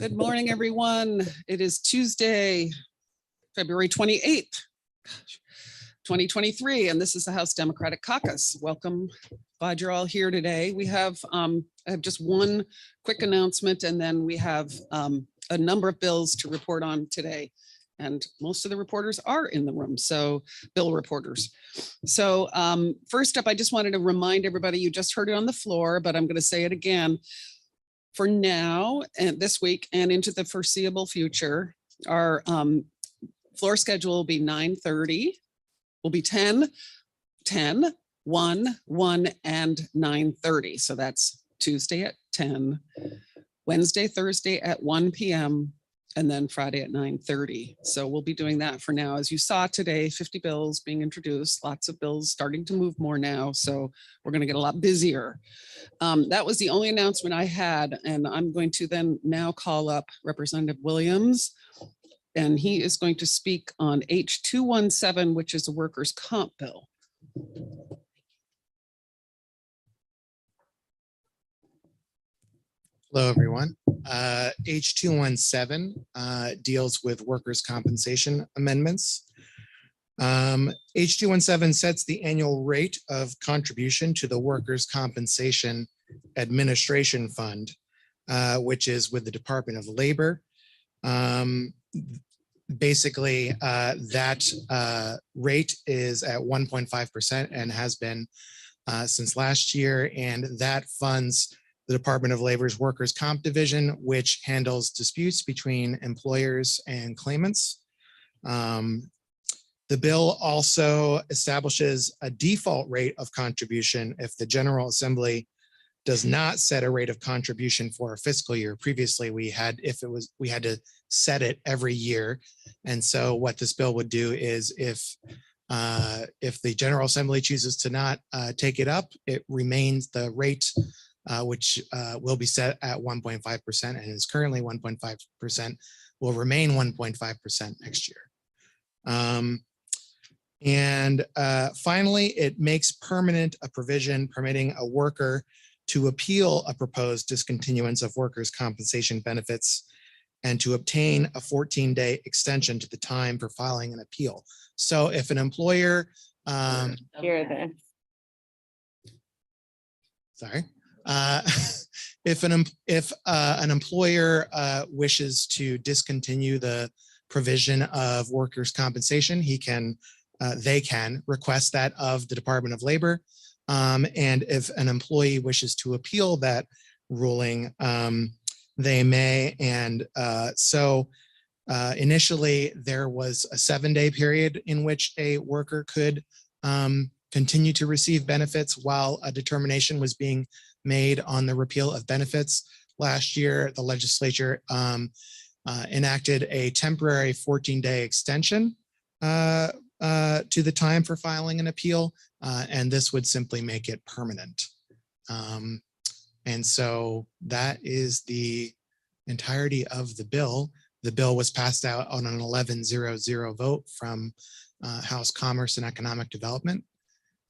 Good morning, everyone. It is Tuesday, February 28th, 2023, and this is the House Democratic Caucus. Welcome. Glad you're all here today. We have, I have just one quick announcement, and then we have a number of bills to report on today. And most of the reporters are in the room, so bill reporters. So first up, I just wanted to remind everybody, you just heard it on the floor, but I'm going to say it again. For now and this week and into the foreseeable future, our floor schedule will be 9:30, will be 10, 10, 1, 1, and 9:30. So that's Tuesday at 10, Wednesday, Thursday at 1 p.m., and then Friday at 9:30. So we'll be doing that for now. As you saw today, 50 bills being introduced, lots of bills starting to move more now. So we're going to get a lot busier. That was the only announcement I had. And I'm going to then now call up Representative Williams, and he is going to speak on H217, which is a workers' comp bill. Hello, everyone. H217 deals with workers' compensation amendments. H217 sets the annual rate of contribution to the Workers' Compensation Administration Fund, which is with the Department of Labor. Basically, that rate is at 1.5% and has been since last year, and that funds the Department of Labor's Workers' Comp Division, which handles disputes between employers and claimants. The bill also establishes a default rate of contribution if the General Assembly does not set a rate of contribution for a fiscal year. Previously, we had to set it every year. And so what this bill would do is if the General Assembly chooses to not take it up, it remains the rate which will be set at 1.5% and is currently 1.5%, will remain 1.5% next year. Finally, it makes permanent a provision permitting a worker to appeal a proposed discontinuance of workers' compensation benefits and to obtain a 14-day extension to the time for filing an appeal. So if an employer if an employer wishes to discontinue the provision of workers' compensation, they can request that of the Department of Labor. And if an employee wishes to appeal that ruling, they may. And so initially there was a 7-day period in which a worker could continue to receive benefits while a determination was being made on the repeal of benefits. Last year, the legislature enacted a temporary 14-day extension to the time for filing an appeal, and this would simply make it permanent. And so that is the entirety of the bill. The bill was passed out on an 11-0-0 vote from House Commerce and Economic Development,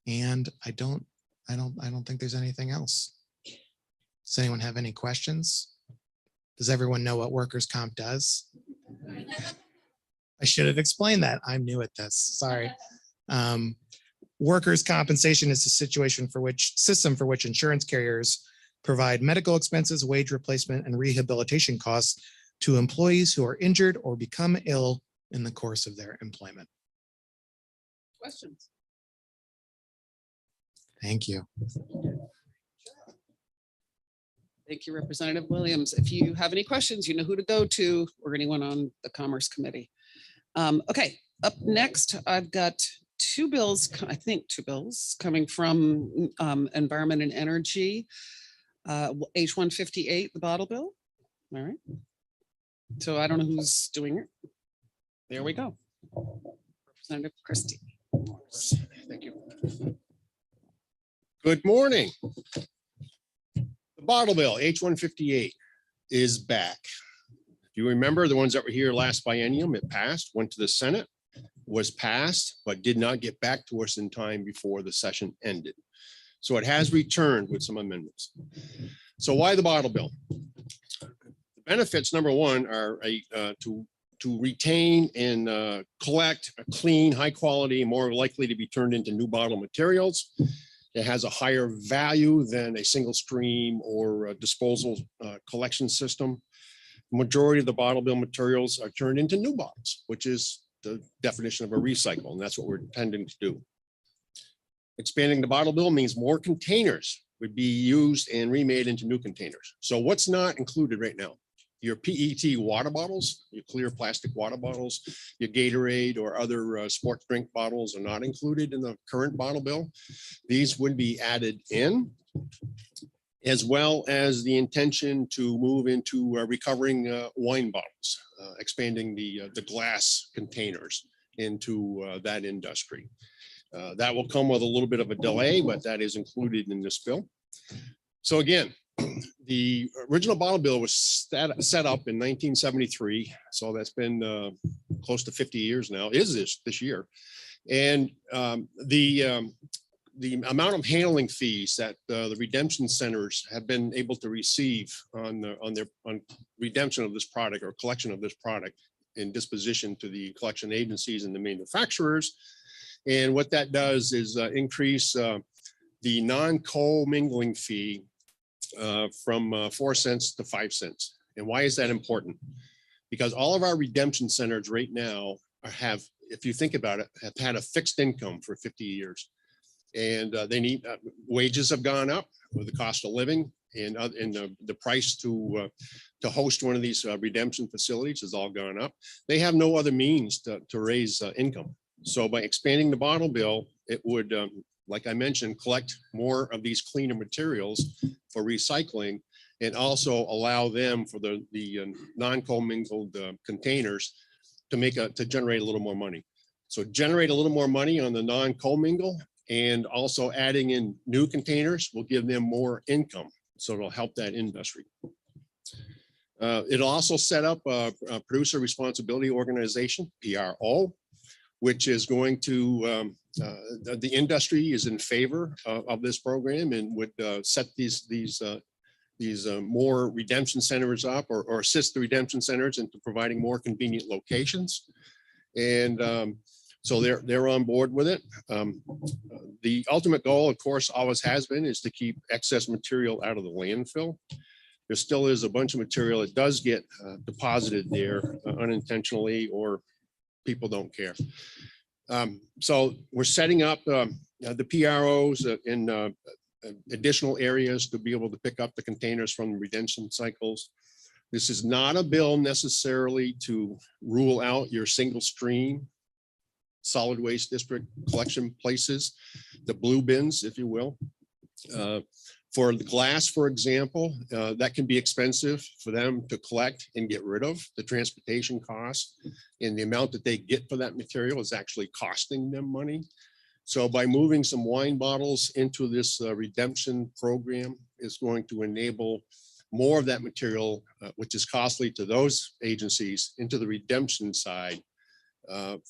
and I don't think there's anything else. Does anyone have any questions? Does everyone know what workers' comp does? I should have explained that. I'm new at this. Sorry. Workers' compensation is a system for which insurance carriers provide medical expenses, wage replacement, and rehabilitation costs to employees who are injured or become ill in the course of their employment. Questions? Thank you. Thank you, Representative Williams. If you have any questions, you know who to go to, or anyone on the Commerce Committee. Okay, up next, I've got two bills coming from Environment and Energy. H158, the bottle bill. All right. So I don't know who's doing it. There we go. Representative Christie. Thank you. Good morning. The bottle bill, H158, is back. If you remember, the ones that were here last biennium, it passed, went to the Senate, was passed, but did not get back to us in time before the session ended. So it has returned with some amendments. So why the bottle bill? The Benefits, number one, are to retain and collect a clean, high quality, more likely to be turned into new bottle materials. It has a higher value than a single stream or a disposal collection system. Majority of the bottle bill materials are turned into new bottles, which is the definition of a recycle, and that's what we're intending to do. Expanding the bottle bill means more containers would be used and remade into new containers. So what's not included right now? Your PET water bottles, your clear plastic water bottles, your Gatorade or other sports drink bottles are not included in the current bottle bill. These would be added in, as well as the intention to move into recovering wine bottles, expanding the glass containers into that industry. That will come with a little bit of a delay, but that is included in this bill. So again, the original bottle bill was set up in 1973. So that's been close to 50 years now, is this year. And the amount of handling fees that the redemption centers have been able to receive on redemption of this product or collection of this product in disposition to the collection agencies and the manufacturers. And what that does is increase the non-co-mingling fee from 4 cents to 5 cents. And why is that important? Because all of our redemption centers right now have, if you think about it, have had a fixed income for 50 years. And they need, wages have gone up with the cost of living, and the price to host one of these redemption facilities has all gone up. They have no other means to raise income. So by expanding the bottle bill, it would, like I mentioned, collect more of these cleaner materials for recycling, and also allow them for the non-commingled containers to generate a little more money. So generate a little more money on the non-commingle, and also adding in new containers will give them more income. So it'll help that industry. It'll also set up a producer responsibility organization, PRO, which is going to, the industry is in favor of this program and would set these more redemption centers up, or assist the redemption centers into providing more convenient locations. And so they're on board with it. The ultimate goal, of course, always has been, is to keep excess material out of the landfill. There still is a bunch of material that does get deposited there unintentionally, or people don't care. So we're setting up the PROs in additional areas to be able to pick up the containers from the redemption cycles. This is not a bill necessarily to rule out your single stream solid waste district collection places, the blue bins, if you will. For the glass, for example, that can be expensive for them to collect and get rid of. The transportation costs and the amount that they get for that material is actually costing them money. So by moving some wine bottles into this redemption program is going to enable more of that material, which is costly to those agencies, into the redemption side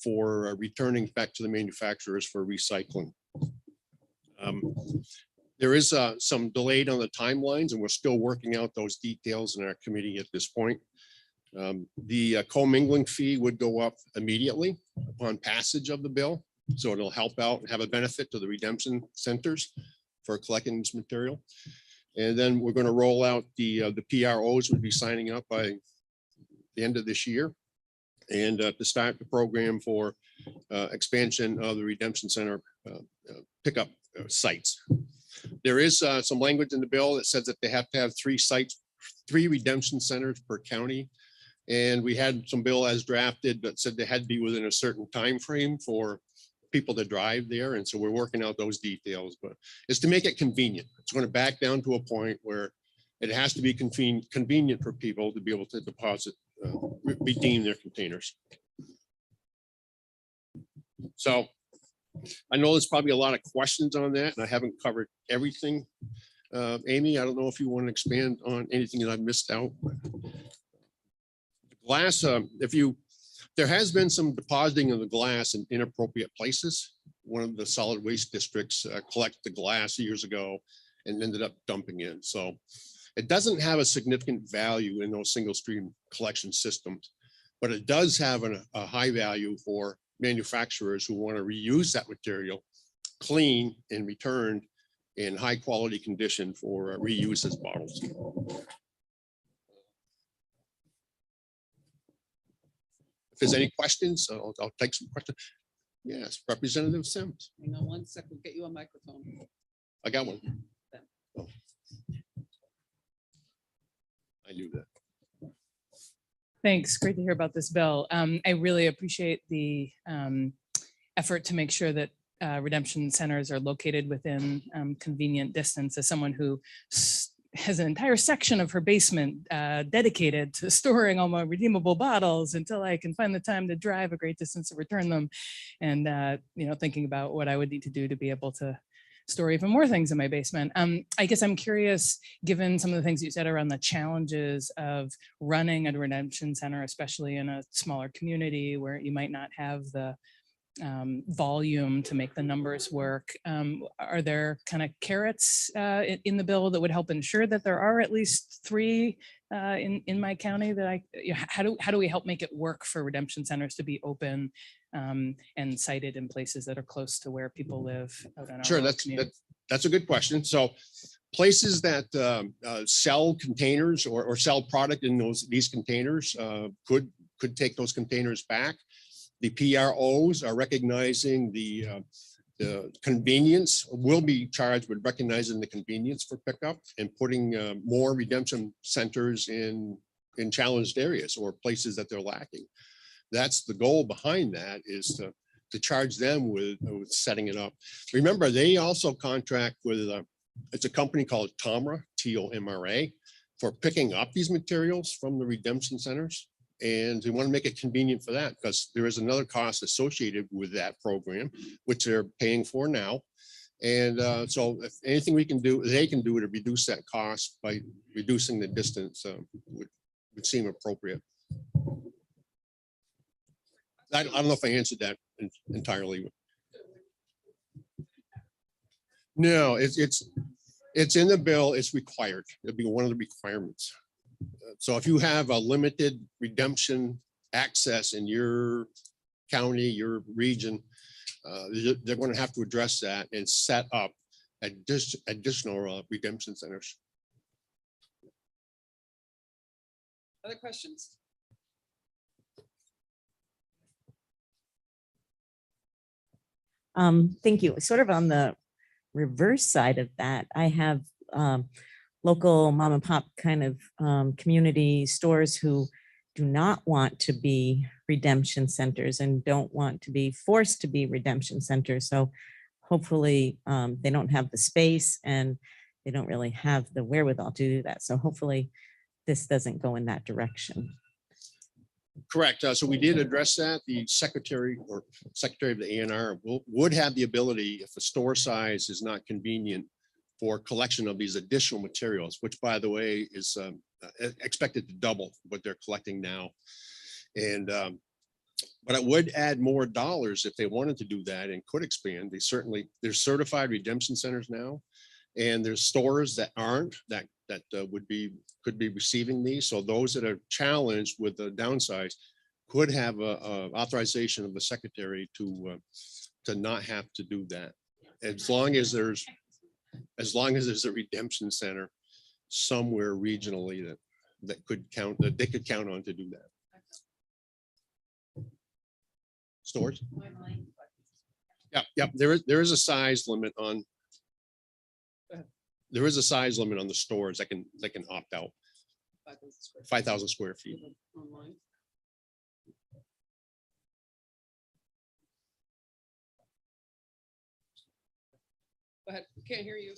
for returning back to the manufacturers for recycling. There is some delayed on the timelines, and we're still working out those details in our committee at this point. The commingling fee would go up immediately upon passage of the bill. So it'll help out and have a benefit to the redemption centers for collecting this material. And then we're going to roll out the PROs would be signing up by the end of this year, and to start the program for expansion of the redemption center pickup sites. There is some language in the bill that says that they have to have 3 sites, 3 redemption centers per county. And we had some bill as drafted that said they had to be within a certain time frame for people to drive there. And so we're working out those details, but it's to make it convenient. It's going to back down to a point where it has to be convenient for people to be able to deposit, redeem their containers. So I know there's probably a lot of questions on that, and I haven't covered everything. Amy, I don't know if you want to expand on anything that I've missed out. Glass, there has been some depositing of the glass in inappropriate places. One of the solid waste districts collected the glass years ago and ended up dumping it. So It doesn't have a significant value in those single stream collection systems, but it does have a high value for manufacturers who want to reuse that material, clean and returned in high quality condition for reuse as bottles. If there's any questions, I'll take some questions. Yes, Representative Sims. Hang on one sec, we'll get you a microphone. I got one. Oh. I knew that. Thanks. Great to hear about this bill. I really appreciate the effort to make sure that redemption centers are located within convenient distance. As someone who has an entire section of her basement dedicated to storing all my redeemable bottles until I can find the time to drive a great distance to return them, and thinking about what I would need to do to be able to store even more things in my basement. I guess I'm curious, given some of the things you said around the challenges of running a redemption center, especially in a smaller community where you might not have the volume to make the numbers work. Are there kind of carrots in the bill that would help ensure that there are at least 3 in my county that how do we help make it work for redemption centers to be open and sited in places that are close to where people live? Sure, that's a good question. So places that sell containers or sell product in these containers could take those containers back. The PROs are recognizing the convenience, will be charged with recognizing the convenience for pickup and putting more redemption centers in challenged areas or places that they're lacking. That's the goal behind that, is to charge them with setting it up. Remember, they also contract with it's a company called TOMRA, TOMRA, for picking up these materials from the redemption centers. And we want to make it convenient for that, because there is another cost associated with that program, which they're paying for now. And so if anything we can do, they can do to reduce that cost by reducing the distance would seem appropriate. I don't know if I answered that entirely. No, it's in the bill. It's required. It'll be one of the requirements. So if you have a limited redemption access in your county, your region, they're going to have to address that and set up additional redemption centers. Other questions? Thank you. Sort of on the reverse side of that, I have local mom and pop kind of community stores who do not want to be redemption centers and don't want to be forced to be redemption centers. So hopefully they don't have the space and they don't really have the wherewithal to do that. So hopefully this doesn't go in that direction. Correct. So we did address that. The secretary of the ANR would have the ability, if the store size is not convenient, for collection of these additional materials, which, by the way, is expected to double what they're collecting now. And but it would add more dollars if they wanted to do that and could expand. There's certified redemption centers now, and there's stores that aren't, that could be receiving these. So those that are challenged with the downsize could have a authorization of the secretary to not have to do that, as long as there's a redemption center somewhere regionally that they could count on to do that. Stores? Yeah. There is a size limit on. There is a size limit on the stores that can opt out. 5,000 square feet. Online. Go ahead. We can't hear you.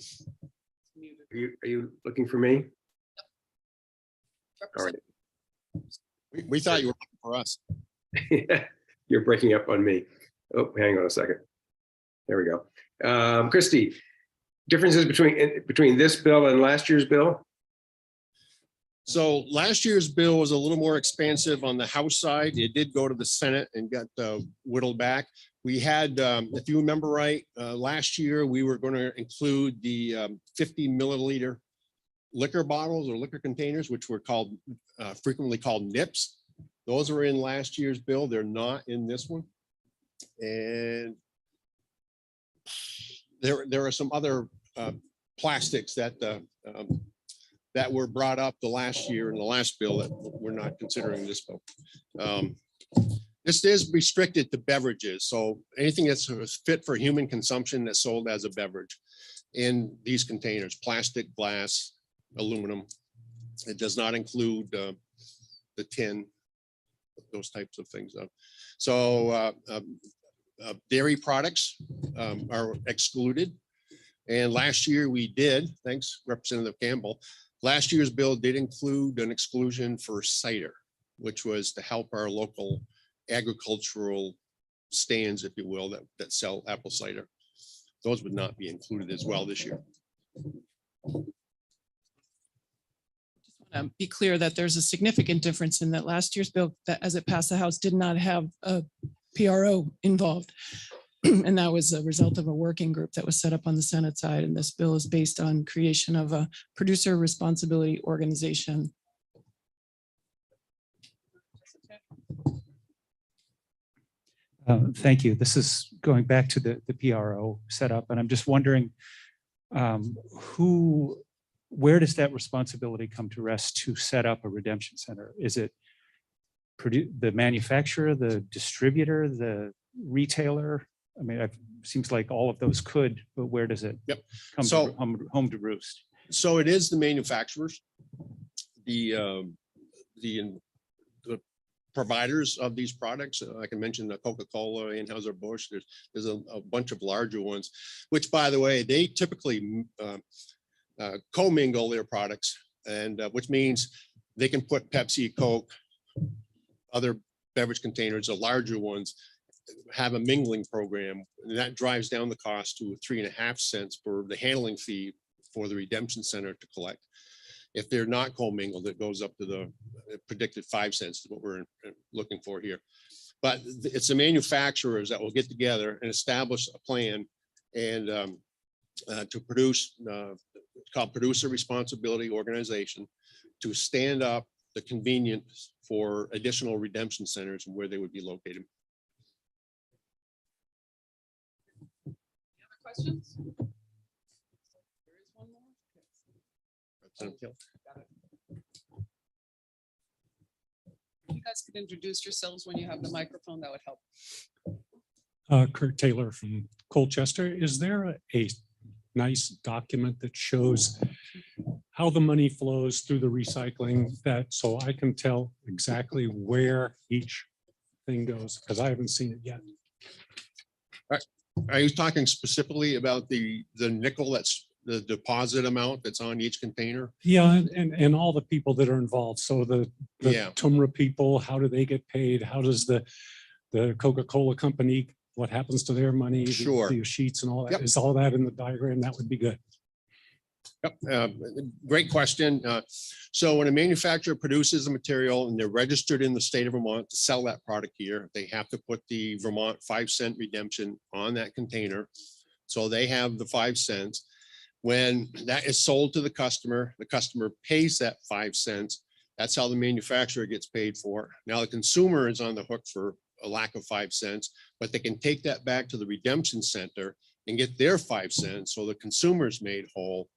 Muted. Are you looking for me? All right. We thought you were looking for us. You're breaking up on me. Oh, hang on a second. There we go. Christy, differences between this bill and last year's bill? So last year's bill was a little more expansive on the House side. It did go to the Senate and got whittled back. We had, if you remember right, last year we were going to include the 50 milliliter liquor bottles or liquor containers, which were called frequently called nips. Those were in last year's bill. They're not in this one. And there are some other plastics that that were brought up the last year in the last bill that we're not considering this bill. This is restricted to beverages. So anything that's fit for human consumption that's sold as a beverage in these containers, plastic, glass, aluminum. It does not include the tin, those types of things. So dairy products are excluded. And last year we did, thanks Representative Campbell, last year's bill did include an exclusion for cider, which was to help our local agricultural stands, if you will, that sell apple cider. Those would not be included as well this year. Be clear that there's a significant difference in that last year's bill that as it passed the House did not have a PRO involved. And that was a result of a working group that was set up on the Senate side. And this bill is based on creation of a producer responsibility organization. Thank you. This is going back to the PRO setup, and I'm just wondering where does that responsibility come to rest to set up a redemption center? Is it the manufacturer, the distributor, the retailer? I mean, it seems like all of those could, but where does it come home to roost? So it is the manufacturers, the providers of these products. I can mention the Coca-Cola, Anheuser-Busch. There's a bunch of larger ones, which, by the way, they typically commingle their products, and which means they can put Pepsi, Coke, other beverage containers, the larger ones, have a mingling program, and that drives down the cost to 3.5 cents for the handling fee for the redemption center to collect. If they're not commingled, it goes up to the predicted 5 cents is what we're looking for here. But it's the manufacturers that will get together and establish a plan and to produce, called Producer Responsibility Organization, to stand up the convenience for additional redemption centers and where they would be located. Any other questions? There is one more. Representative Hill. If you guys could introduce yourselves when you have the microphone, that would help. Kurt Taylor from Colchester. Is there a nice document that shows how the money flows through the recycling, that so I can tell exactly where each thing goes? Because I haven't seen it yet. Are you talking specifically about the nickel, that's the deposit amount that's on each container? Yeah, and all the people that are involved. So the Yeah. Tumra people, how do they get paid? How does the Coca-Cola company, what happens to their money? Sure. The sheets and all that. Yep. Is all that in the diagram? That would be good. Yep, great question. So when a manufacturer produces a material and they're registered in the state of Vermont to sell that product here, they have to put the Vermont 5-cent redemption on that container. So they have the 5 cents. When that is sold to the customer pays that 5 cents. That's how the manufacturer gets paid for. Now the consumer is on the hook for a lack of 5 cents, but they can take that back to the redemption center and get their 5 cents. So the consumer's made whole.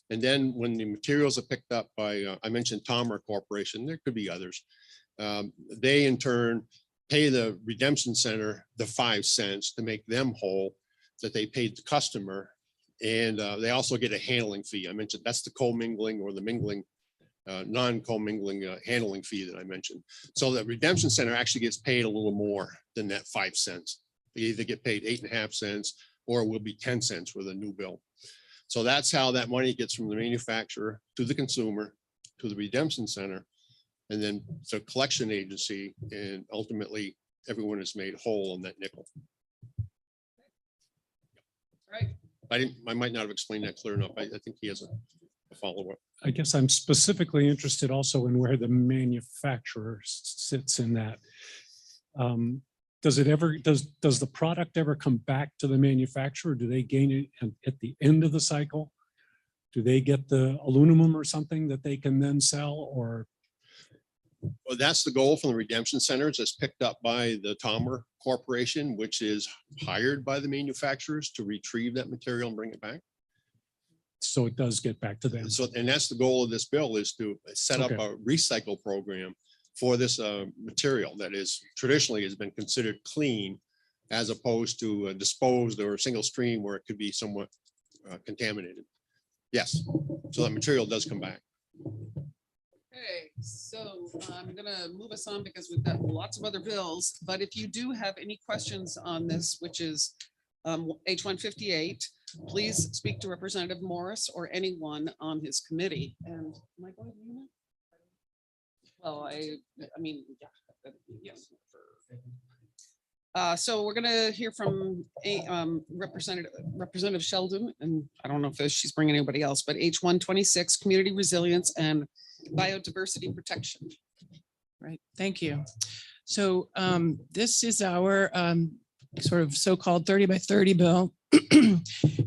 And then when the materials are picked up by, I mentioned Tomra Corporation, there could be others. They in turn pay the redemption center the 5 cents to make them whole that they paid the customer. And they also get a handling fee. I mentioned that's the co-mingling or the mingling, non-co-mingling handling fee that I mentioned. So the redemption center actually gets paid a little more than that 5 cents. They either get paid 8.5 cents or it will be 10 cents with a new bill. So that's how that money gets from the manufacturer to the consumer, to the redemption center, and then the collection agency, and ultimately everyone is made whole on that nickel. Right. I might not have explained that clear enough. I think he has a follow-up. I guess I'm specifically interested also in where the manufacturer sits in that. Does the product ever come back to the manufacturer? Do they gain it at the end of the cycle? Do they get the aluminum or something that they can then sell, or? Well, that's the goal from the redemption centers. It's picked up by the Tomer Corporation, which is hired by the manufacturers to retrieve that material and bring it back. So it does get back to them. So, and that's the goal of this bill, is to set up Okay. a recycle program for this material that is traditionally has been considered clean, as opposed to disposed or single stream where it could be somewhat contaminated. Yes, so that material does come back. Okay, so I'm gonna move us on because we've got lots of other bills, but if you do have any questions on this, which is H-158, please speak to Representative Morris or anyone on his committee. And am I going to you now? Well, I mean, yeah, yes. So we're gonna hear from a Representative Sheldon, and I don't know if she's bringing anybody else, but H-126, Community Resilience and Biodiversity Protection. Right, thank you. So this is our sort of so-called 30 by 30 bill.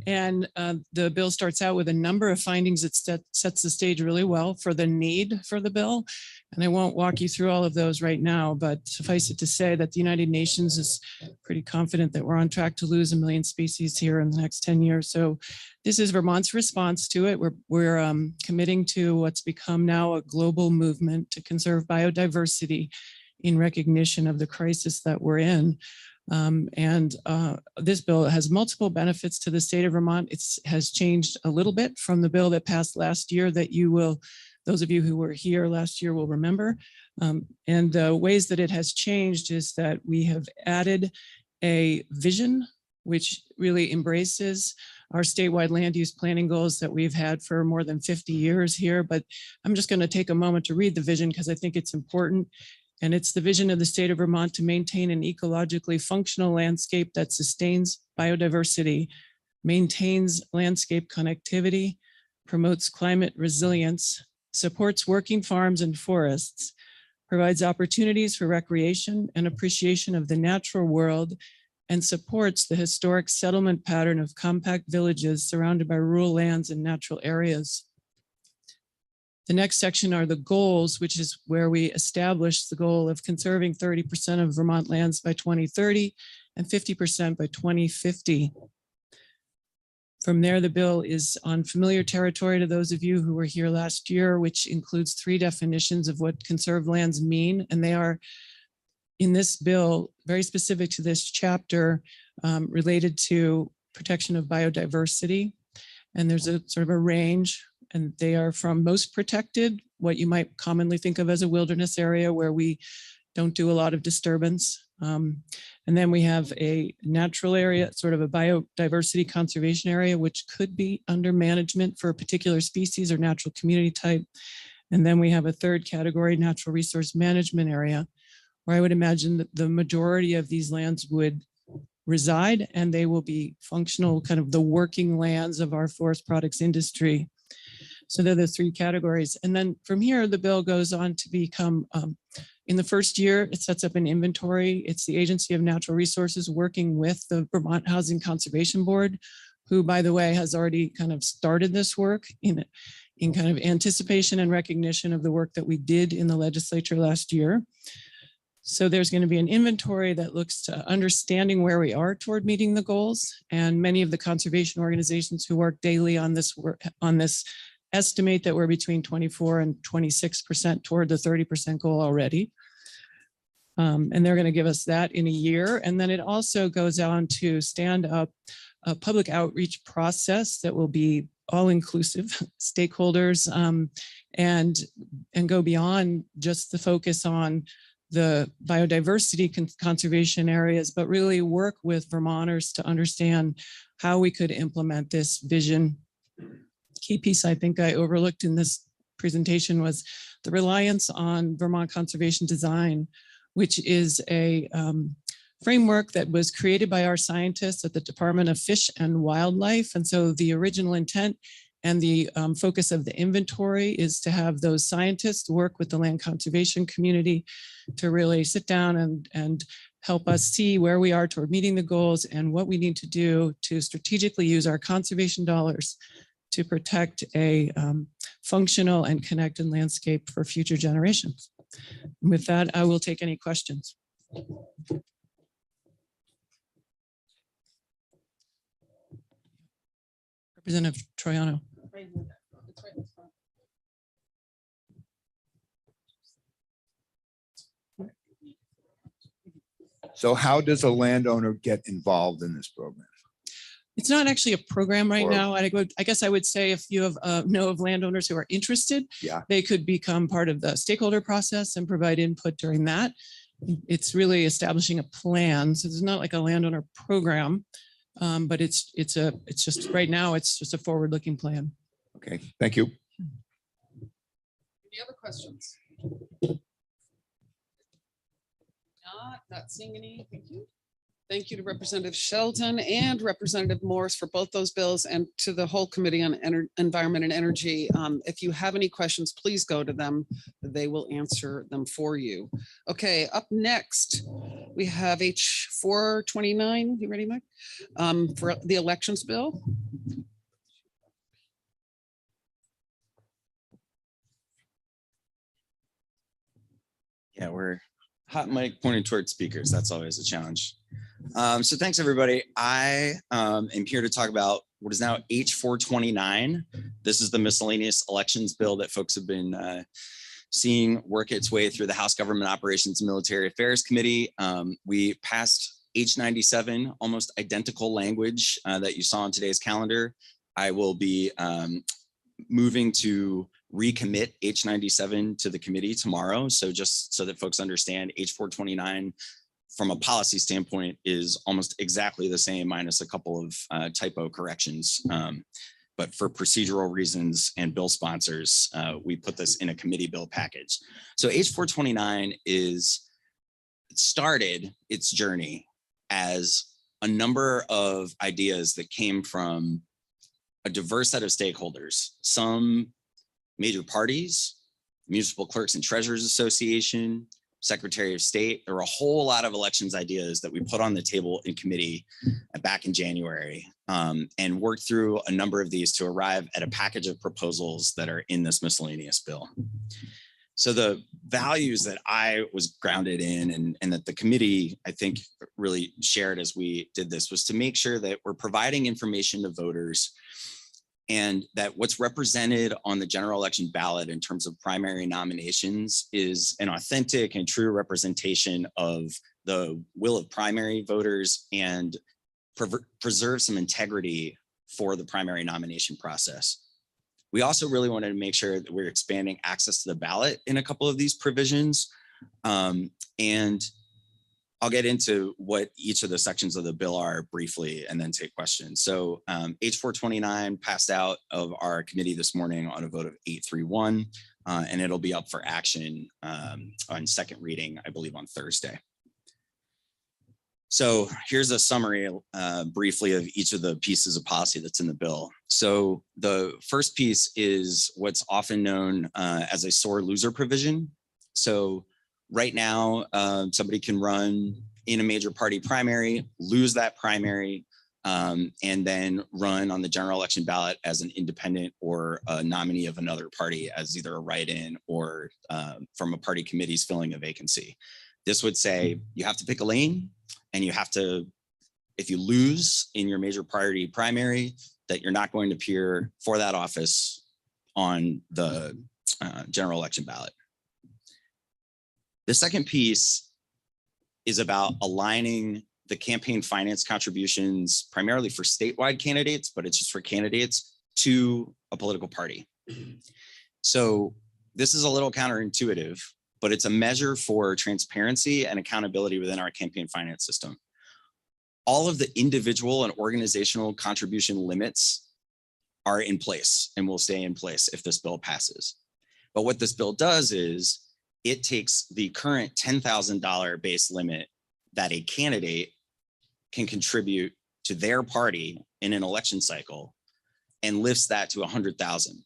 And the bill starts out with a number of findings that sets the stage really well for the need for the bill. And I won't walk you through all of those right now, but suffice it to say that the United Nations is pretty confident that we're on track to lose 1 million species here in the next 10 years. So this is Vermont's response to it. We're committing to what's become now a global movement to conserve biodiversity in recognition of the crisis that we're in. This bill has multiple benefits to the state of Vermont. It has changed a little bit from the bill that passed last year that you will, those of you who were here last year will remember. And the ways that it has changed is that we have added a vision which really embraces our statewide land use planning goals that we've had for more than 50 years here. But I'm just going to take a moment to read the vision because I think it's important. And it's the vision of the state of Vermont to maintain an ecologically functional landscape that sustains biodiversity, maintains landscape connectivity, promotes climate resilience, supports working farms and forests, provides opportunities for recreation and appreciation of the natural world, and supports the historic settlement pattern of compact villages surrounded by rural lands and natural areas. The next section are the goals, which is where we establish the goal of conserving 30% of Vermont lands by 2030 and 50% by 2050. From there, the bill is on familiar territory to those of you who were here last year, which includes 3 definitions of what conserved lands mean. And they are in this bill, very specific to this chapter, related to protection of biodiversity. And there's a sort of a range, and they are from most protected, what you might commonly think of as a wilderness area where we don't do a lot of disturbance. And then we have a natural area, sort of a biodiversity conservation area, which could be under management for a particular species or natural community type. And then we have a third category, natural resource management area, where I would imagine that the majority of these lands would reside, and they will be functional, kind of the working lands of our forest products industry. So they're the 3 categories. And then from here, the bill goes on to become, in the first year, it sets up an inventory. It's the Agency of Natural Resources working with the Vermont Housing Conservation Board, who, by the way, has already kind of started this work in kind of anticipation and recognition of the work that we did in the legislature last year. So there's going to be an inventory that looks to understanding where we are toward meeting the goals. And many of the conservation organizations who work daily on this work, on this, estimate that we're between 24 and 26% toward the 30% goal already. And they're going to give us that in a year. And then it also goes on to stand up a public outreach process that will be all-inclusive stakeholders, and go beyond just the focus on the biodiversity conservation areas, but really work with Vermonters to understand how we could implement this vision. Key piece I think I overlooked in this presentation was the reliance on Vermont conservation design, which is a framework that was created by our scientists at the Department of Fish and Wildlife. And so the original intent and the focus of the inventory is to have those scientists work with the land conservation community to really sit down and help us see where we are toward meeting the goals and what we need to do to strategically use our conservation dollars to protect a functional and connected landscape for future generations. With that, I will take any questions. Representative Troiano. So how does a landowner get involved in this program? It's not actually a program right Or- now. I guess I would say if you have know of landowners who are interested, Yeah. they could become part of the stakeholder process and provide input during that. It's really establishing a plan. So it's not like a landowner program, but it's just right now it's just a forward-looking plan. Okay, thank you. Any other questions? Not seeing any. Thank you. Thank you to Representative Shelton and Representative Morris for both those bills, and to the whole Committee on Environment and Energy. If you have any questions, please go to them. They will answer them for you. Okay, up next, we have H 429. You ready, Mike? For the elections bill. Yeah, we're hot mic pointed towards speakers. That's always a challenge. So thanks, everybody. I am here to talk about what is now H 429. This is the miscellaneous elections bill that folks have been seeing work its way through the House Government Operations and Military Affairs Committee. We passed H 97, almost identical language that you saw on today's calendar. I will be moving to recommit H 97 to the committee tomorrow. So just so that folks understand, H 429 from a policy standpoint is almost exactly the same, minus a couple of typo corrections. But for procedural reasons and bill sponsors, we put this in a committee bill package. So H 429 started its journey as a number of ideas that came from a diverse set of stakeholders, some major parties, Municipal Clerks and Treasurers Association, Secretary of State. There were a whole lot of elections ideas that we put on the table in committee back in January, and worked through a number of these to arrive at a package of proposals that are in this miscellaneous bill. So the values that I was grounded in and that the committee, I think, really shared as we did this was to make sure that we're providing information to voters and that what's represented on the general election ballot in terms of primary nominations is an authentic and true representation of the will of primary voters and preserve some integrity for the primary nomination process. We also really wanted to make sure that we're expanding access to the ballot in a couple of these provisions. And I'll get into what each of the sections of the bill are briefly and then take questions. So H 429 passed out of our committee this morning on a vote of 831, and it'll be up for action on second reading, I believe, on Thursday. So here's a summary briefly of each of the pieces of policy that's in the bill. So the first piece is what's often known as a sore loser provision. So right now, somebody can run in a major party primary, lose that primary, and then run on the general election ballot as an independent or a nominee of another party as either a write-in or from a party committee's filling a vacancy. This would say you have to pick a lane and you have to, if you lose in your major party primary, that you're not going to appear for that office on the general election ballot. The second piece is about aligning the campaign finance contributions primarily for statewide candidates, but it's just for candidates to a political party. So this is a little counterintuitive, but it's a measure for transparency and accountability within our campaign finance system. All of the individual and organizational contribution limits are in place and will stay in place if this bill passes. But what this bill does is it takes the current $10,000 base limit that a candidate can contribute to their party in an election cycle and lifts that to 100,000.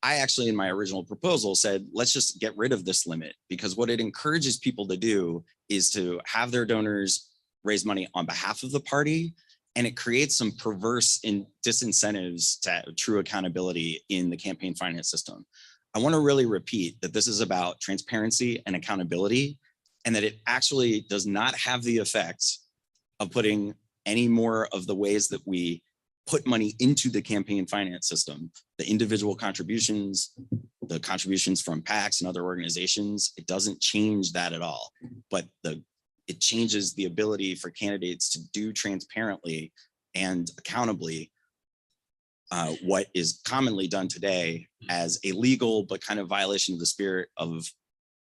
I actually, in my original proposal, said, let's just get rid of this limit, because what it encourages people to do is to have their donors raise money on behalf of the party And it creates some perverse disincentives to true accountability in the campaign finance system. I want to really repeat that this is about transparency and accountability, and that it actually does not have the effect of putting any more of the ways that we put money into the campaign finance system, the individual contributions, the contributions from PACs and other organizations. It doesn't change that at all, but it changes the ability for candidates to do transparently and accountably what is commonly done today as a legal but kind of violation of the spirit of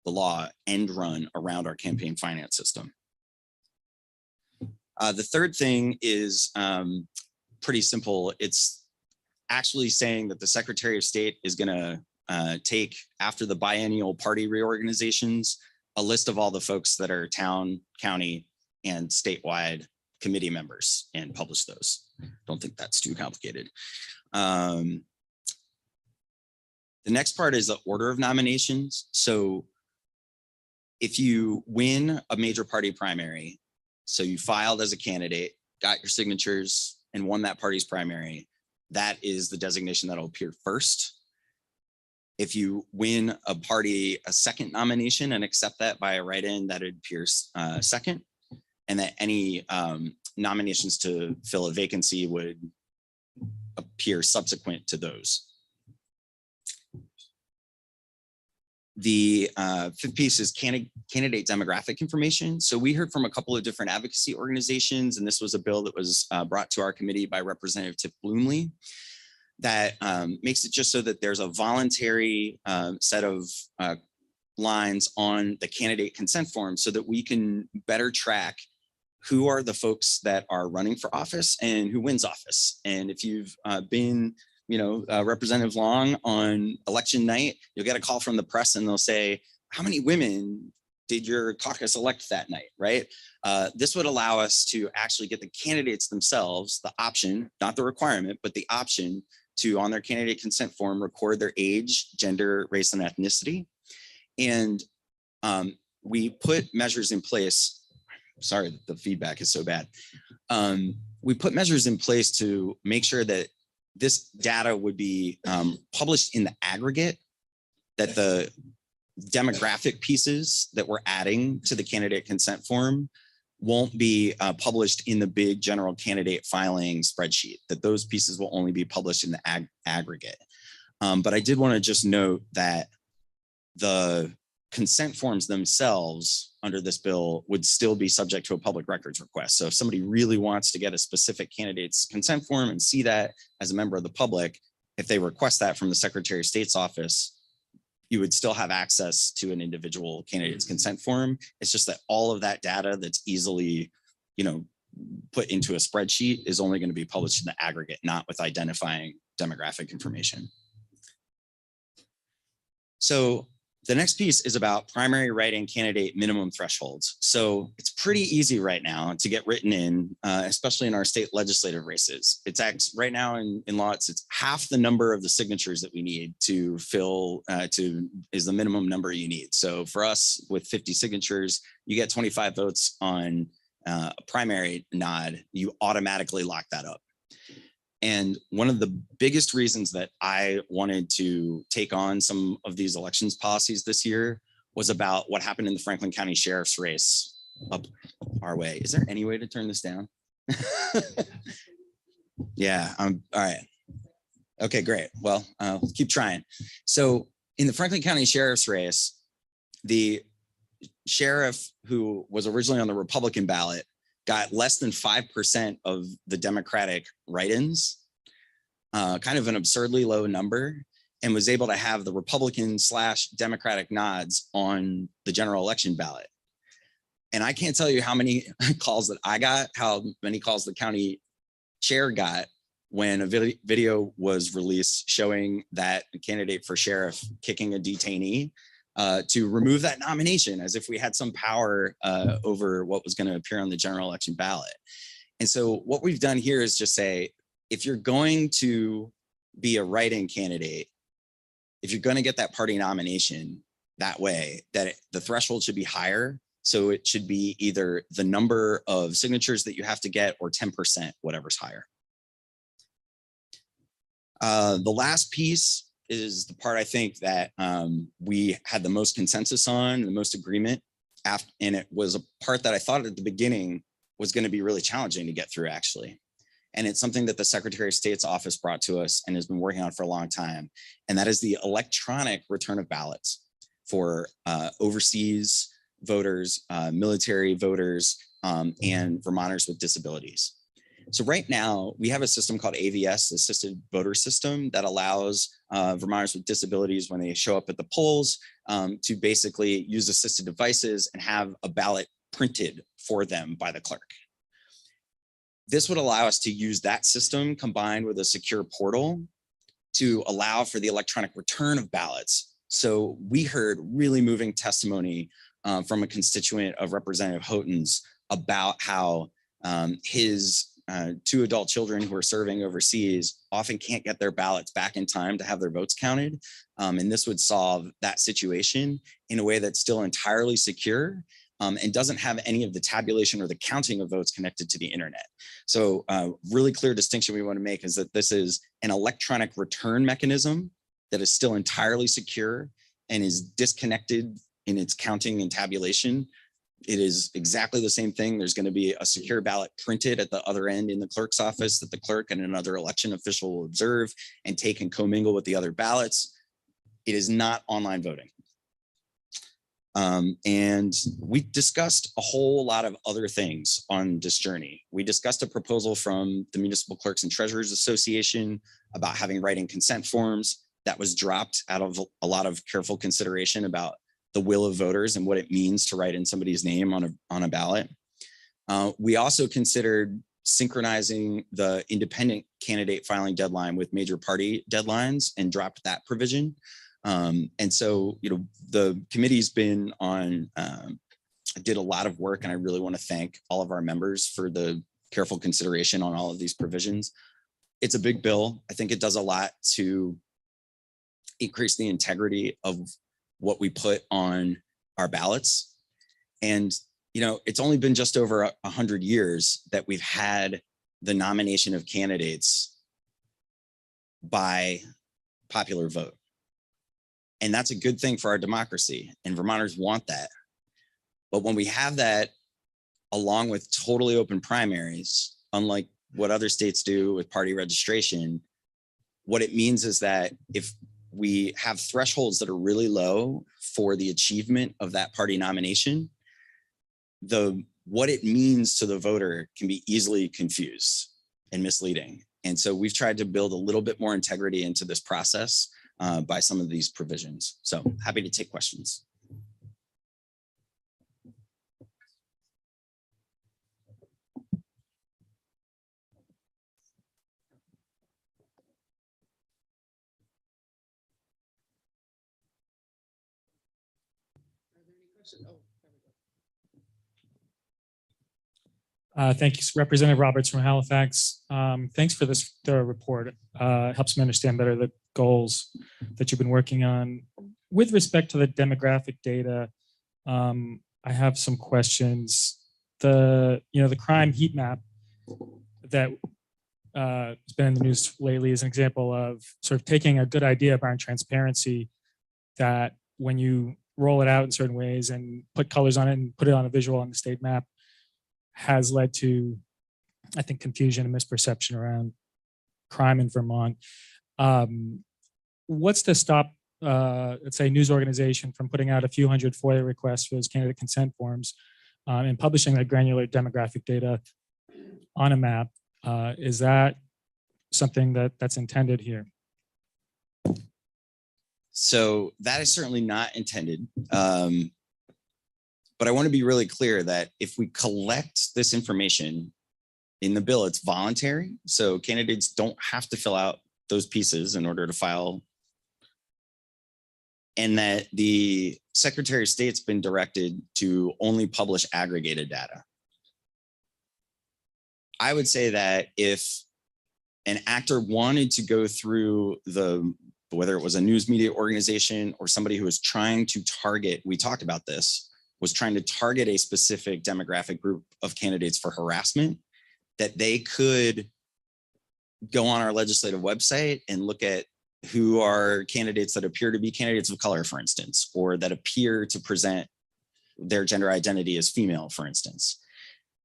the law end run around our campaign finance system. The third thing is pretty simple. It's actually saying that the Secretary of State is going to take, after the biennial party reorganizations, a list of all the folks that are town, county, and statewide committee members and publish those. Don't think that's too complicated. The next part is the order of nominations. So if you win a major party primary, so you filed as a candidate, got your signatures, and won that party's primary, that is the designation that'll appear first. If you win a second nomination and accept that by a write-in, that appears second, and that any nominations to fill a vacancy would appear subsequent to those. The fifth piece is candidate demographic information. So we heard from a couple of different advocacy organizations, and this was a bill that was brought to our committee by Representative Tip Bloomley, that makes it just so that there's a voluntary set of lines on the candidate consent form so that we can better track who are the folks that are running for office and who wins office. And if you've been, Representative Long on election night, you'll get a call from the press and they'll say, how many women did your caucus elect that night, right? This would allow us to actually get the candidates themselves the option, not the requirement, but the option to, on their candidate consent form, record their age, gender, race, and ethnicity. And we put measures in place. Sorry, the feedback is so bad. We put measures in place to make sure that this data would be published in the aggregate, that the demographic pieces that we're adding to the candidate consent form won't be published in the big general candidate filing spreadsheet, that those pieces will only be published in the aggregate. But I did want to just note that the consent forms themselves under this bill would still be subject to a public records request. So if somebody really wants to get a specific candidate's consent form and see that as a member of the public, if they request that from the Secretary of State's office, you would still have access to an individual candidate's consent form. It's just that all of that data that's easily, put into a spreadsheet is only going to be published in the aggregate, not with identifying demographic information. So the next piece is about primary write-in candidate minimum thresholds. So it's pretty easy right now to get written in, especially in our state legislative races. It's right now in law, it's half the number of the signatures that we need to fill is the minimum number you need. So for us with 50 signatures, you get 25 votes on a primary nod, you automatically lock that up. And one of the biggest reasons that I wanted to take on some of these elections policies this year was about what happened in the Franklin County Sheriff's race up our way. Is there any way to turn this down? Yeah, all right. Okay, great. Well, let's keep trying. So in the Franklin County Sheriff's race, the sheriff who was originally on the Republican ballot got less than 5% of the Democratic write-ins, kind of an absurdly low number, and was able to have the Republican/Democratic nods on the general election ballot. And I can't tell you how many calls that I got, how many calls the county chair got when a video was released showing that a candidate for sheriff kicking a detainee to remove that nomination, as if we had some power over what was going to appear on the general election ballot. And so what we've done here is just say, if you're going to be a write-in candidate, if you're going to get that party nomination that way, that the threshold should be higher So it should be either the number of signatures that you have to get or 10%, whatever's higher. The last piece is the part I think that we had the most consensus on, the most agreement. And it was a part that I thought at the beginning was going to be really challenging to get through, actually. And it's something that the Secretary of State's office brought to us and has been working on for a long time. And that is the electronic return of ballots for overseas voters, military voters, and Vermonters with disabilities. So right now we have a system called AVS, Assisted Voter System, that allows Vermonters with disabilities, when they show up at the polls, to basically use assisted devices and have a ballot printed for them by the clerk. This would allow us to use that system combined with a secure portal to allow for the electronic return of ballots. So we heard really moving testimony from a constituent of Representative Houghton's about how his 2 adult children who are serving overseas often can't get their ballots back in time to have their votes counted. And this would solve that situation in a way that's still entirely secure and doesn't have any of the tabulation or the counting of votes connected to the internet. So really clear distinction we want to make is that this is an electronic return mechanism that is still entirely secure and is disconnected in its counting and tabulation. It is exactly the same thing. There's going to be a secure ballot printed at the other end in the clerk's office that the clerk and another election official will observe and take and commingle with the other ballots. It is not online voting. And we discussed a whole lot of other things on this journey. We discussed a proposal from the Municipal Clerks and Treasurers Association about having writing consent forms. That was dropped out of a lot of careful consideration about the will of voters and what it means to write in somebody's name on a ballot. We also considered synchronizing the independent candidate filing deadline with major party deadlines and dropped that provision. And so, you know, the committee's been on, did a lot of work, and I really want to thank all of our members for the careful consideration on all of these provisions. It's a big bill. I think it does a lot to increase the integrity of what we put on our ballots. And, you know, it's only been just over 100 years that we've had the nomination of candidates by popular vote. And that's a good thing for our democracy, and Vermonters want that. But when we have that along with totally open primaries, unlike what other states do with party registration, what it means is that if we have thresholds that are really low for the achievement of that party nomination, what it means to the voter can be easily confused and misleading. And so we've tried to build a little bit more integrity into this process by some of these provisions. So happy to take questions. Thank you, Representative Roberts from Halifax. Thanks for this thorough report. Helps me understand better the goals that you've been working on. With respect to the demographic data, I have some questions. The crime heat map that has been in the news lately is an example of sort of taking a good idea about transparency, that when you roll it out in certain ways and put colors on it and put it on a visual on the state map, has led to, I think, confusion and misperception around crime in Vermont. What's to stop, let's say, a news organization from putting out a few hundred FOIA requests for those candidate consent forms and publishing that granular demographic data on a map? Is that something that's intended here? So that is certainly not intended. But I want to be really clear that if we collect this information in the bill, it's voluntary. So candidates don't have to fill out those pieces in order to file. And that the Secretary of State's been directed to only publish aggregated data. I would say that if an actor wanted to go through whether it was a news media organization or somebody who was trying to target, we talked about this, was trying to target a specific demographic group of candidates for harassment, that they could go on our legislative website and look at who are candidates that appear to be candidates of color, for instance, or that appear to present their gender identity as female, for instance.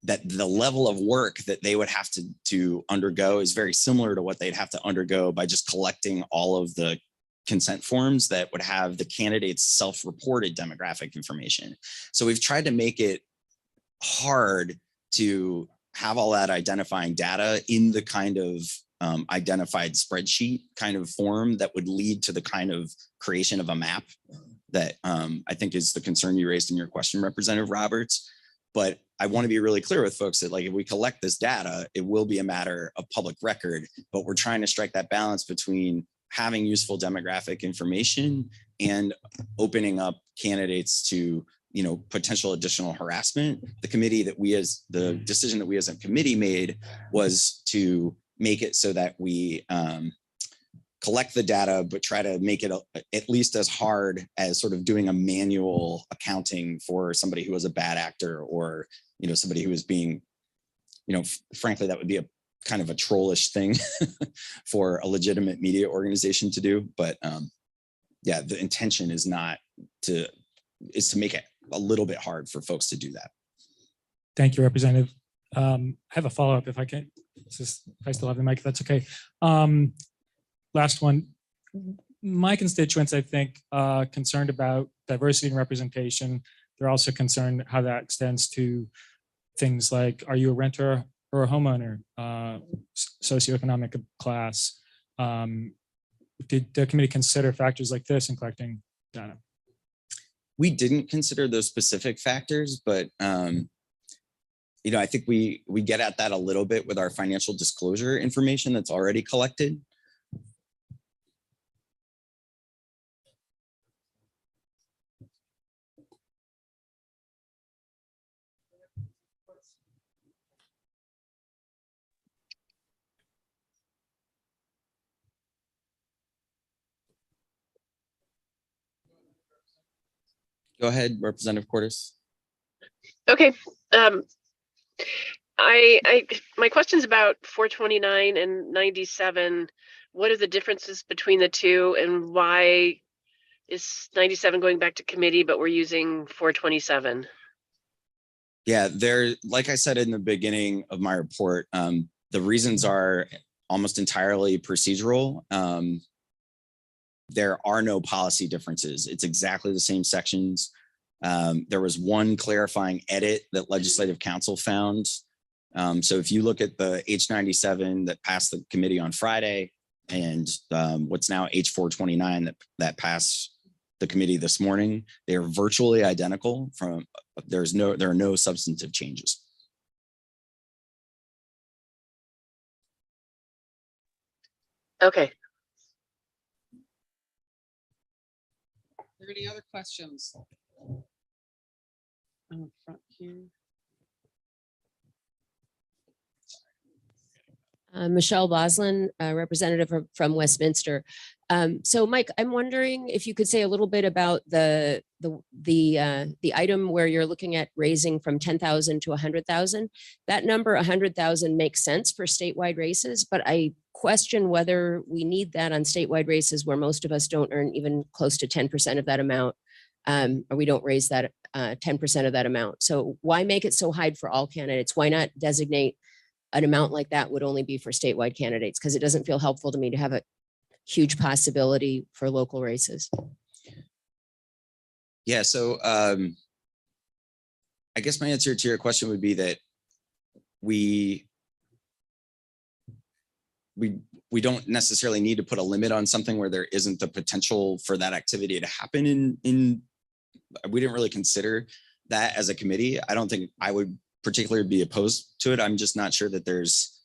That the level of work that they would have to undergo is very similar to what they'd have to undergo by just collecting all of the consent forms that would have the candidate's self-reported demographic information. So we've tried to make it hard to have all that identifying data in the kind of identified spreadsheet kind of form that would lead to the kind of creation of a map that I think is the concern you raised in your question, Representative Roberts. But I want to be really clear with folks that, like, if we collect this data, it will be a matter of public record, but we're trying to strike that balance between having useful demographic information and opening up candidates to, you know, potential additional harassment. The decision that we as a committee made was to make it so that we collect the data, but try to make it at least as hard as sort of doing a manual accounting for somebody who was a bad actor, or, you know, somebody who was being, you know, frankly, that would be a kind of a trollish thing for a legitimate media organization to do. But yeah, the intention is to make it a little bit hard for folks to do that. Thank you, Representative. I have a follow-up if I can. If I still have the mic, if that's okay. Last one. My constituents, I think, concerned about diversity and representation. They're also concerned how that extends to things like, are you a renter or a homeowner, socioeconomic class? Did the committee consider factors like this in collecting data? We didn't consider those specific factors, but you know, I think we get at that a little bit with our financial disclosure information that's already collected. Go ahead, Representative Cordes. Okay. My question's about 429 and 97. What are the differences between the two, and why is 97 going back to committee, but we're using 427? Yeah, like I said in the beginning of my report, the reasons are almost entirely procedural. There are no policy differences. It's exactly the same sections. There was one clarifying edit that Legislative Council found. So if you look at the H97 that passed the committee on Friday, and what's now H429 that passed the committee this morning, they are virtually identical. There are no substantive changes. Okay. Are there any other questions? On the front here. Michelle Boslin, representative from Westminster. So Mike, I'm wondering if you could say a little bit about the item where you're looking at raising from 10,000 to 100,000. That number 100,000 makes sense for statewide races, but I question whether we need that on statewide races where most of us don't earn even close to 10% of that amount, or we don't raise that 10% of that amount. So why make it so high for all candidates? Why not designate an amount like that would only be for statewide candidates? Because it doesn't feel helpful to me to have a huge possibility for local races. Yeah, so I guess my answer to your question would be that we don't necessarily need to put a limit on something where there isn't the potential for that activity to happen. We didn't really consider that as a committee. I don't think I would particularly be opposed to it. I'm just not sure that there's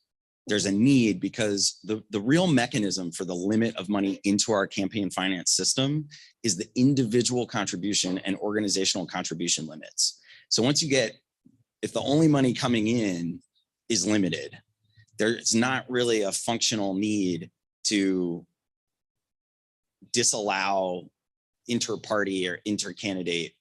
a need, because the real mechanism for the limit of money into our campaign finance system is the individual contribution and organizational contribution limits. So once you get, if the only money coming in is limited, there's not really a functional need to disallow inter-party or inter-candidate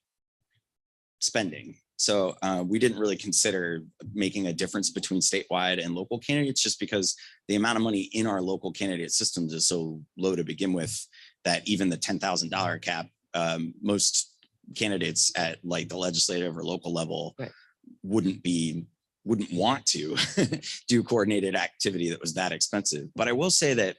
spending. So we didn't really consider making a difference between statewide and local candidates, just because the amount of money in our local candidate systems is so low to begin with that even the $10,000 cap, most candidates at like the legislative or local level wouldn't want to do coordinated activity that was that expensive. But I will say that,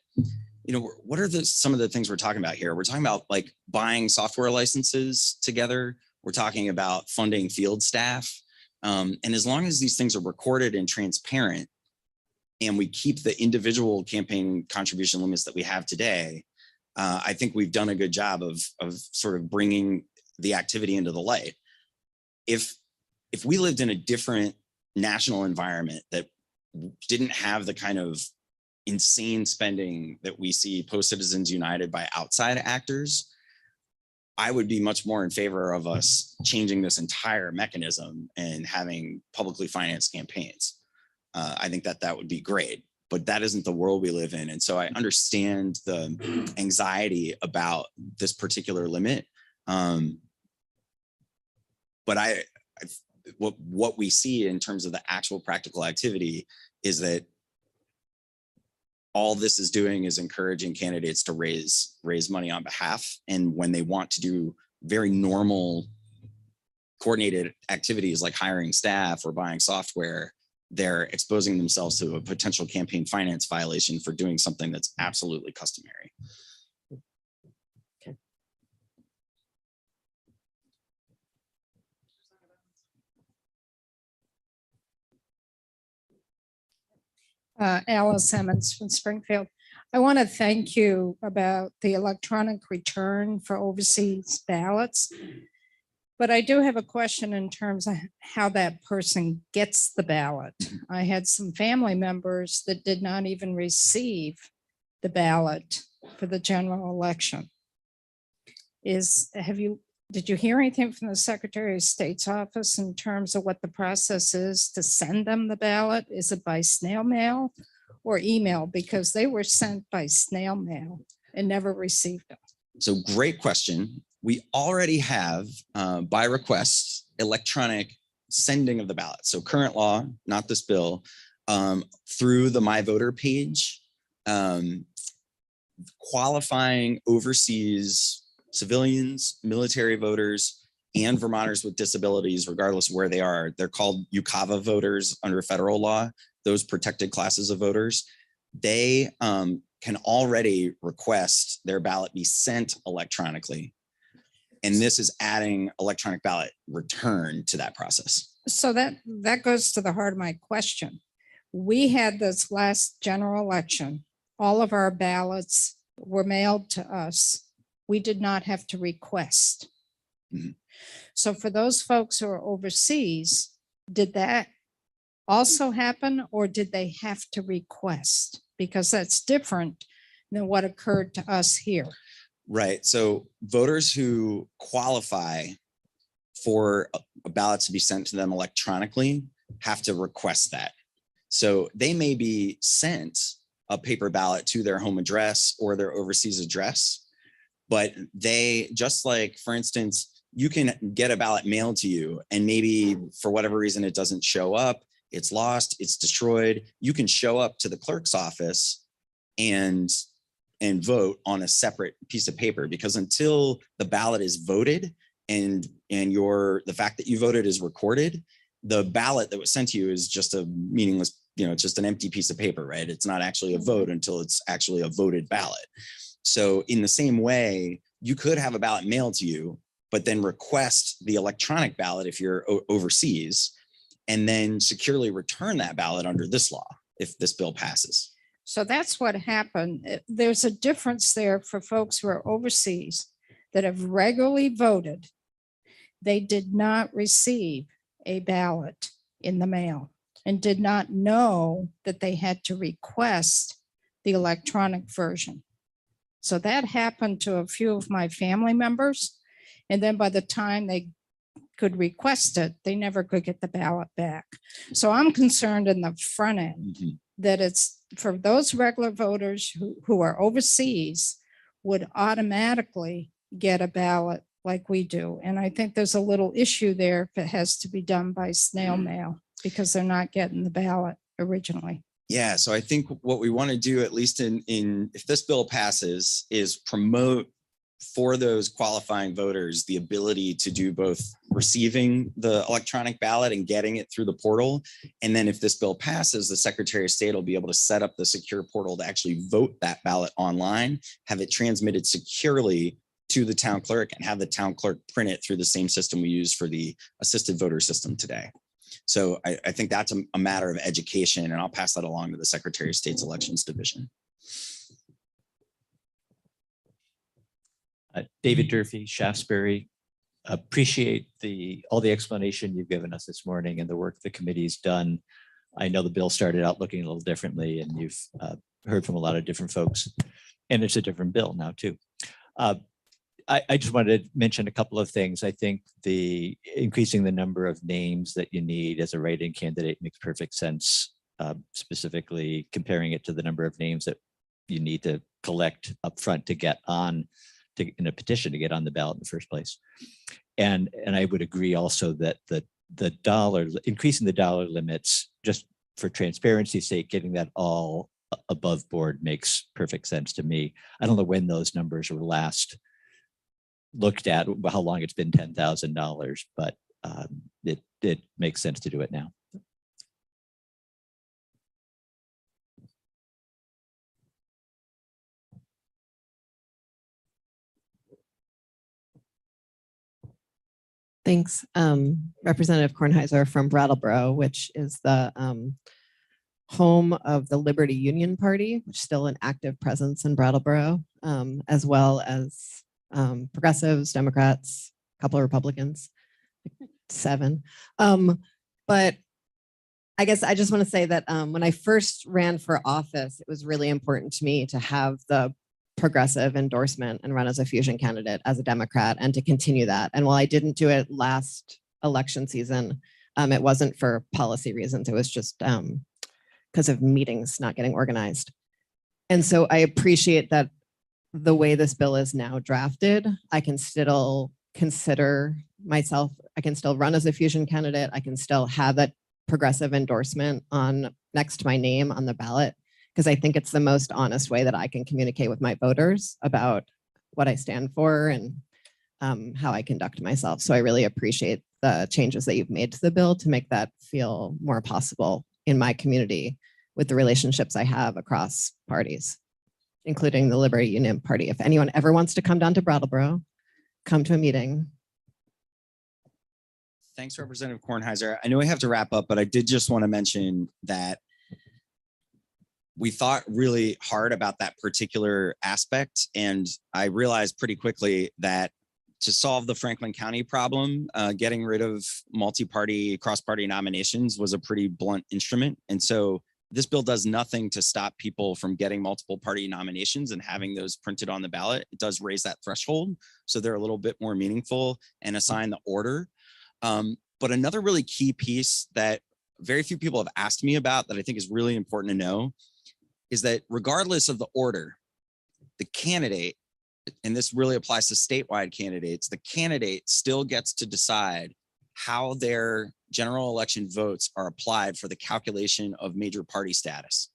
you know, what are some of the things we're talking about here? We're talking about like buying software licenses together. We're talking about funding field staff. And as long as these things are recorded and transparent, and we keep the individual campaign contribution limits that we have today, I think we've done a good job of sort of bringing the activity into the light. If we lived in a different national environment that didn't have the kind of insane spending that we see post Citizens United by outside actors, I would be much more in favor of us changing this entire mechanism and having publicly financed campaigns. I think that would be great, but that isn't the world we live in. And so I understand the anxiety about this particular limit. But what we see in terms of the actual practical activity is that all this is doing is encouraging candidates to raise money on behalf. And when they want to do very normal coordinated activities like hiring staff or buying software, they're exposing themselves to a potential campaign finance violation for doing something that's absolutely customary. Alice Emmons from Springfield. I want to thank you about the electronic return for overseas ballots. But I do have a question in terms of how that person gets the ballot. I had some family members that did not even receive the ballot for the general election. Did you hear anything from the Secretary of State's office in terms of what the process is to send them the ballot? Is it by snail mail or email? Because they were sent by snail mail and never received them. So great question. We already have by request electronic sending of the ballot. So current law, not this bill, through the My Voter page, qualifying overseas civilians, military voters, and Vermonters with disabilities, regardless of where they are. They're called UCAVA voters under federal law, those protected classes of voters. They can already request their ballot be sent electronically. And this is adding electronic ballot return to that process. So that goes to the heart of my question. We had this last general election. All of our ballots were mailed to us. We did not have to request. Mm-hmm. So for those folks who are overseas, did that also happen or did they have to request? Because that's different than what occurred to us here. Right. So voters who qualify for a ballot to be sent to them electronically have to request that. So they may be sent a paper ballot to their home address or their overseas address, but they, just like, for instance, you can get a ballot mailed to you and maybe for whatever reason it doesn't show up, it's lost, it's destroyed. You can show up to the clerk's office and vote on a separate piece of paper, because until the ballot is voted and the fact that you voted is recorded, the ballot that was sent to you is just a meaningless, it's just an empty piece of paper, right? It's not actually a vote until it's actually a voted ballot. So in the same way, you could have a ballot mailed to you, but then request the electronic ballot if you're overseas, and then securely return that ballot under this law if this bill passes. So that's what happened. There's a difference there for folks who are overseas that have regularly voted. They did not receive a ballot in the mail and did not know that they had to request the electronic version. So that happened to a few of my family members. And then by the time they could request it, they never could get the ballot back. So I'm concerned in the front end that it's for those regular voters who are overseas would automatically get a ballot like we do. And I think there's a little issue there if it has to be done by snail mail because they're not getting the ballot originally. Yeah, so I think what we want to do, at least in if this bill passes, is promote for those qualifying voters the ability to do both receiving the electronic ballot and getting it through the portal. And then if this bill passes, the Secretary of State will be able to set up the secure portal to actually vote that ballot online, have it transmitted securely to the town clerk, and have the town clerk print it through the same system we use for the assisted voter system today. So I think that's a matter of education, and I'll pass that along to the Secretary of State's Elections Division. David Durfee, Shaftesbury. Appreciate all the explanation you've given us this morning and the work the committee's done. I know the bill started out looking a little differently, and you've heard from a lot of different folks, and it's a different bill now too. I just wanted to mention a couple of things. I think the increasing the number of names that you need as a write-in candidate makes perfect sense, specifically comparing it to the number of names that you need to collect upfront to get on in a petition to get on the ballot in the first place. And I would agree also that increasing the dollar limits, just for transparency's sake, getting that all above board makes perfect sense to me. I don't know when those numbers were last looked at, how long it's been $10,000, but it makes sense to do it now. Thanks. Representative Kornheiser from Brattleboro, which is the home of the Liberty Union Party, which is still an active presence in Brattleboro, as well as progressives, Democrats, a couple of Republicans, 7. But I guess I just want to say that when I first ran for office, it was really important to me to have the progressive endorsement and run as a fusion candidate as a Democrat and to continue that. And while I didn't do it last election season, it wasn't for policy reasons. It was just because of meetings not getting organized. And so I appreciate that the way this bill is now drafted, I can still consider myself, I can still run as a fusion candidate. I can still have that progressive endorsement on next to my name on the ballot, because I think it's the most honest way that I can communicate with my voters about what I stand for and how I conduct myself. So I really appreciate the changes that you've made to the bill to make that feel more possible in my community with the relationships I have across parties, including the Liberty Union Party. If anyone ever wants to come down to Brattleboro, come to a meeting. Thanks, Representative Kornheiser. I know we have to wrap up, but I did just want to mention that we thought really hard about that particular aspect. And I realized pretty quickly that to solve the Franklin County problem, getting rid of multi-party, cross-party nominations was a pretty blunt instrument. And so this bill does nothing to stop people from getting multiple party nominations and having those printed on the ballot. It does raise that threshold, so they're a little bit more meaningful and assign the order. But another really key piece that very few people have asked me about that I think is really important to know is that regardless of the order, the candidate, and this really applies to statewide candidates, the candidate still gets to decide how their general election votes are applied for the calculation of major party status.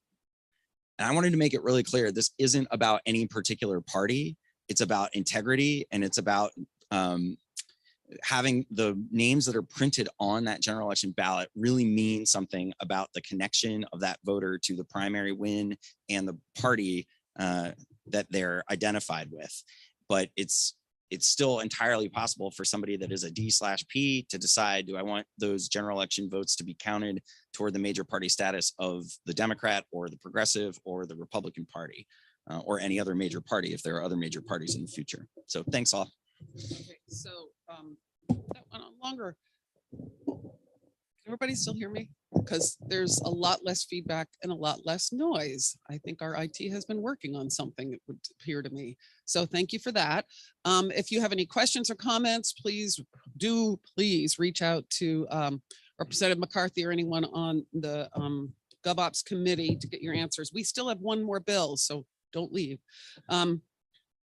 And I wanted to make it really clear, this isn't about any particular party. It's about integrity, and it's about having the names that are printed on that general election ballot really mean something about the connection of that voter to the primary win and the party that they're identified with. But it's still entirely possible for somebody that is a D/P to decide, do I want those general election votes to be counted toward the major party status of the Democrat or the Progressive or the Republican Party or any other major party if there are other major parties in the future. So thanks all. Okay, so that went on longer. Can everybody still hear me? Because there's a lot less feedback and a lot less noise. I think our IT has been working on something, it would appear to me. So thank you for that. If you have any questions or comments, please reach out to Representative McCarthy or anyone on the GovOps committee to get your answers. We still have one more bill, so don't leave.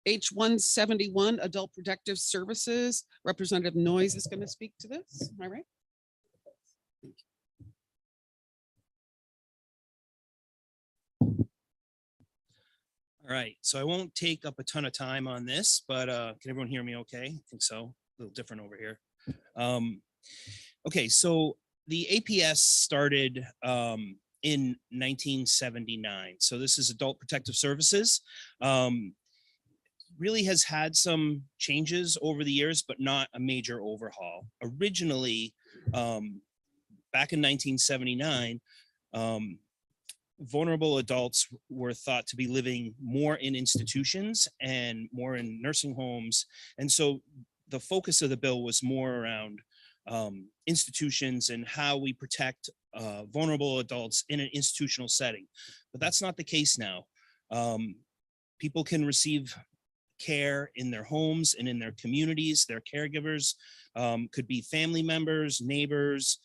H-171, Adult Protective Services. Representative Noyes is going to speak to this. Am I right? All right, so I won't take up a ton of time on this, but can everyone hear me okay? I think so. A little different over here. Okay, so the APS started in 1979. So this is Adult Protective Services. Really has had some changes over the years, but not a major overhaul. Originally, back in 1979, vulnerable adults were thought to be living more in institutions and more in nursing homes. And so the focus of the bill was more around institutions and how we protect vulnerable adults in an institutional setting. But that's not the case now. People can receive care in their homes and in their communities. Their caregivers could be family members, neighbors.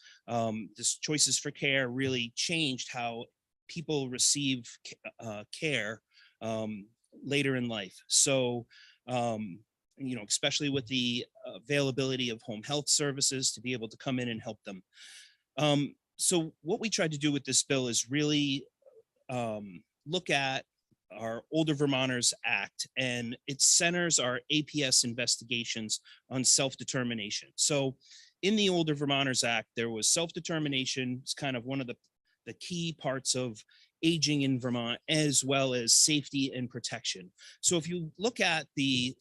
This choices for care really changed how people receive care later in life. So, you know, especially with the availability of home health services to be able to come in and help them. So what we tried to do with this bill is really look at our Older Vermonters Act, and it centers our APS investigations on self-determination. So in the Older Vermonters Act, there was self-determination. It's kind of one of the key parts of aging in Vermont, as well as safety and protection. So if you look at the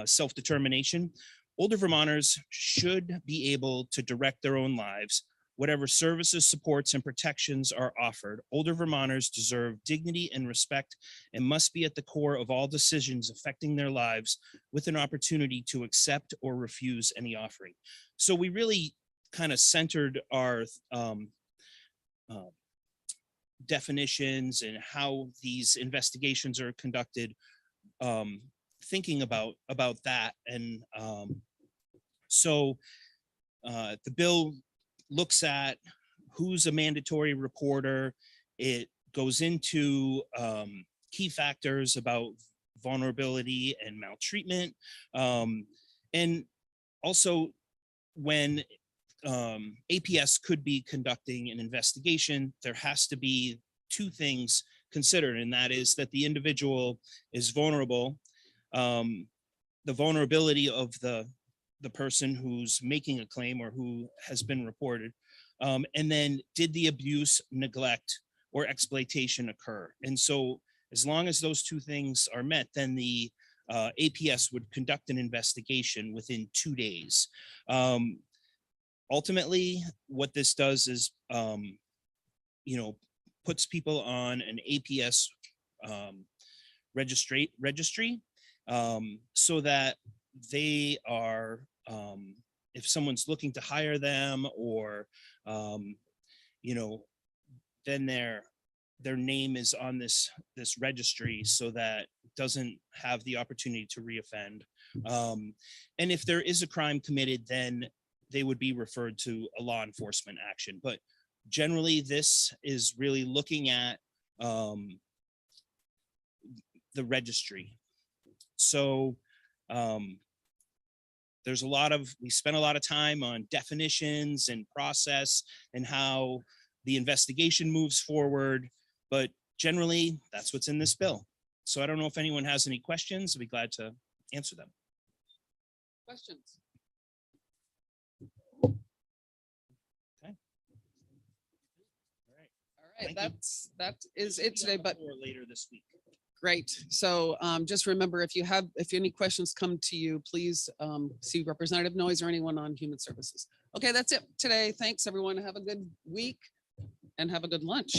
self-determination, older Vermonters should be able to direct their own lives. Whatever services, supports, and protections are offered, older Vermonters deserve dignity and respect and must be at the core of all decisions affecting their lives, with an opportunity to accept or refuse any offering. So we really kind of centered our definitions and how these investigations are conducted, thinking about that. And so the bill looks at who's a mandatory reporter. It goes into key factors about vulnerability and maltreatment. And also when APS could be conducting an investigation, there has to be two things considered, and that is that the individual is vulnerable, the vulnerability of the person who's making a claim or who has been reported, and then did the abuse, neglect, or exploitation occur. And so as long as those two things are met, then the APS would conduct an investigation within 2 days. Ultimately, what this does is, you know, puts people on an APS registry, so that they are, if someone's looking to hire them, or, you know, then their name is on this registry, so that it doesn't have the opportunity to reoffend. And if there is a crime committed, then they would be referred to a law enforcement action. But generally, this is really looking at the registry. So there's we spent a lot of time on definitions and process and how the investigation moves forward, but generally that's what's in this bill. So I don't know if anyone has any questions. I'd be glad to answer them. Questions? All right, that is it today, but later this week. Great. So just remember, if any questions come to you, please see Representative Noyes or anyone on Human Services. Okay, that's it today. Thanks, everyone. Have a good week and have a good lunch.